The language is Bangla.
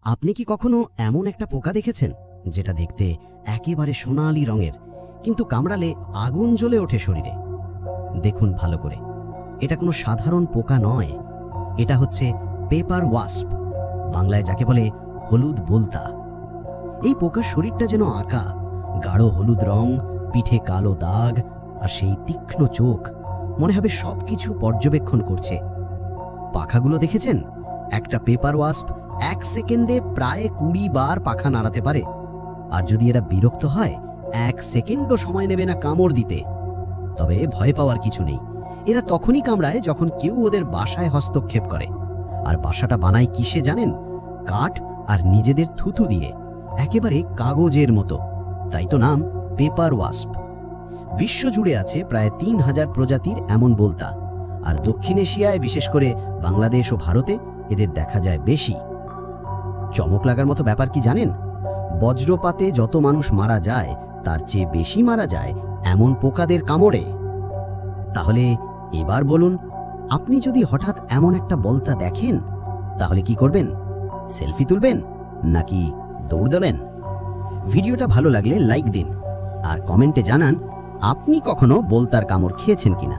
আপনি কি কখনো এমন একটা পোকা দেখেছেন যেটা দেখতে একেবারে সোনালী রঙের, কিন্তু কামড়ালে আগুন জ্বলে ওঠে শরীরে? দেখুন ভালো করে, এটা কোনো সাধারণ পোকা নয়। এটা হচ্ছে পেপার ওয়াস্প, বাংলায় যাকে বলে হলুদ বোলতা। এই পোকার শরীরটা যেন আঁকা, গাঢ় হলুদ রং, পিঠে কালো দাগ, আর সেই তীক্ষ্ণ চোখ, মনে হবে সবকিছু পর্যবেক্ষণ করছে। পাখাগুলো দেখেছেন? একটা পেপার ওয়াস্প 1 সেকেন্ডে প্রায় 20 বার পাখা নাড়াতে পারে। আর যদি এরা বিরক্ত হয়, 1 সেকেন্ডও সময় নেবে না কামড় দিতে। তবে ভয় পাওয়ার কিছু নেই, এরা তখনই কামড়ায় যখন কেউ ওদের বাসায় হস্তক্ষেপ করে। আর বাসাটা বানায় কিসে জানেন? কাঠ আর নিজেদের থুথু দিয়ে, একেবারে কাগজের মতো। তাই তো নাম পেপার ওয়াস্প। বিশ্বজুড়ে আছে প্রায় 3000 প্রজাতির এমন বোলতা, আর দক্ষিণ এশিয়ায়, বিশেষ করে বাংলাদেশ ও ভারতে এদের দেখা যায় বেশি। চমক লাগার মতো ব্যাপার কি জানেন? বজ্রপাতে যত মানুষ মারা যায়, তার চেয়ে বেশি মারা যায় এমন পোকাদের কামড়ে। তাহলে এবার বলুন, আপনি যদি হঠাৎ এমন একটা বোলতা দেখেন, তাহলে কি করবেন? সেলফি তুলবেন নাকি দৌড় দেবেন? ভিডিওটা ভালো লাগলে লাইক দিন, আর কমেন্টে জানান আপনি কখনো বোলতার কামড় খেয়েছেন কিনা।